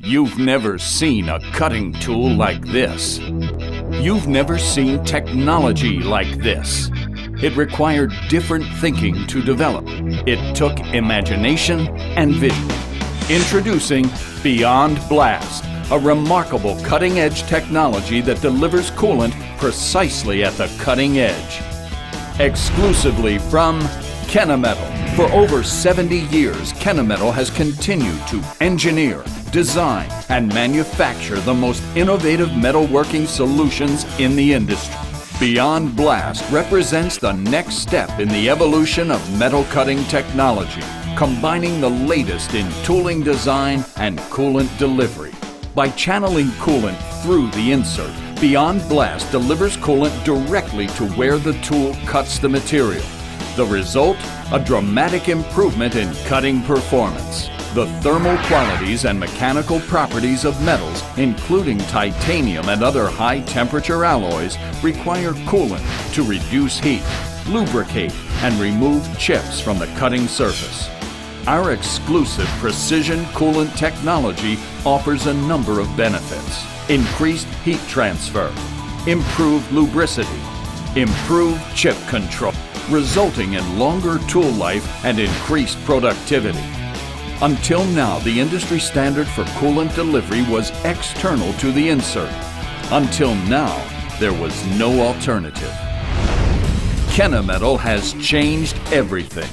You've never seen a cutting tool like this. You've never seen technology like this. It required different thinking to develop. It took imagination and vision. Introducing Beyond Blast, a remarkable cutting-edge technology that delivers coolant precisely at the cutting edge. Exclusively from Kennametal. For over 70 years, Kennametal has continued to engineer, design, and manufacture the most innovative metalworking solutions in the industry. Beyond Blast represents the next step in the evolution of metal cutting technology, combining the latest in tooling design and coolant delivery. By channeling coolant through the insert, Beyond Blast delivers coolant directly to where the tool cuts the material. The result? A dramatic improvement in cutting performance. The thermal qualities and mechanical properties of metals, including titanium and other high-temperature alloys, require coolant to reduce heat, lubricate, and remove chips from the cutting surface. Our exclusive precision coolant technology offers a number of benefits. Increased heat transfer, improved lubricity, improved chip control, resulting in longer tool life and increased productivity. Until now, the industry standard for coolant delivery was external to the insert. Until now, there was no alternative. Kennametal has changed everything.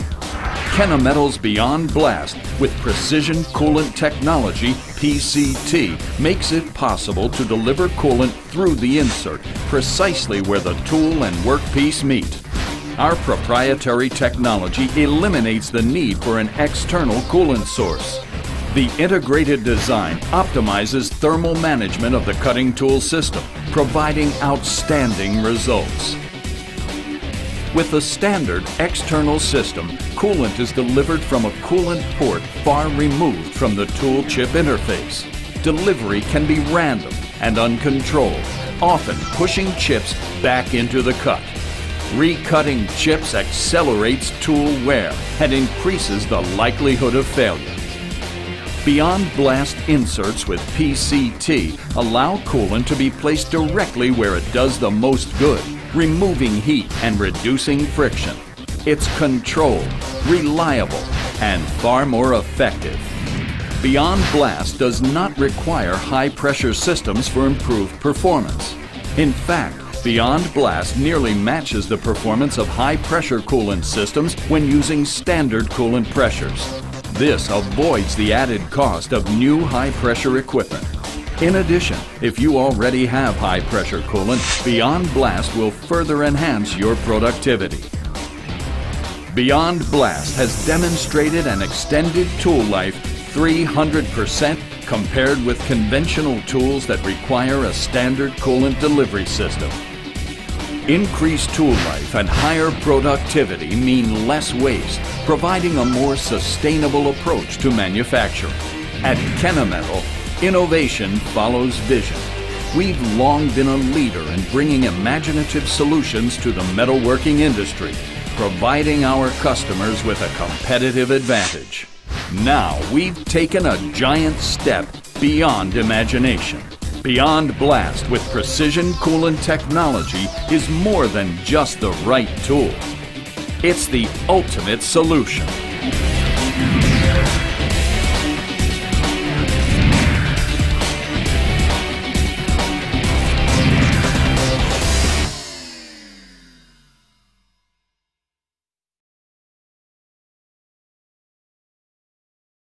Kennametal's Beyond Blast with precision coolant technology, PCT, makes it possible to deliver coolant through the insert, precisely where the tool and workpiece meet. Our proprietary technology eliminates the need for an external coolant source. The integrated design optimizes thermal management of the cutting tool system, providing outstanding results. With the standard external system, coolant is delivered from a coolant port far removed from the tool chip interface. Delivery can be random and uncontrolled, often pushing chips back into the cut. Recutting chips accelerates tool wear and increases the likelihood of failure. Beyond Blast inserts with PCT allow coolant to be placed directly where it does the most good, removing heat and reducing friction. It's controlled, reliable, and far more effective. Beyond Blast does not require high-pressure systems for improved performance. In fact, Beyond Blast nearly matches the performance of high-pressure coolant systems when using standard coolant pressures. This avoids the added cost of new high-pressure equipment. In addition, if you already have high-pressure coolant, Beyond Blast will further enhance your productivity. Beyond Blast has demonstrated an extended tool life 300% compared with conventional tools that require a standard coolant delivery system. Increased tool life and higher productivity mean less waste, providing a more sustainable approach to manufacturing. At Kennametal, innovation follows vision. We've long been a leader in bringing imaginative solutions to the metalworking industry, providing our customers with a competitive advantage. Now we've taken a giant step beyond imagination. Beyond Blast with precision coolant technology is more than just the right tool. It's the ultimate solution.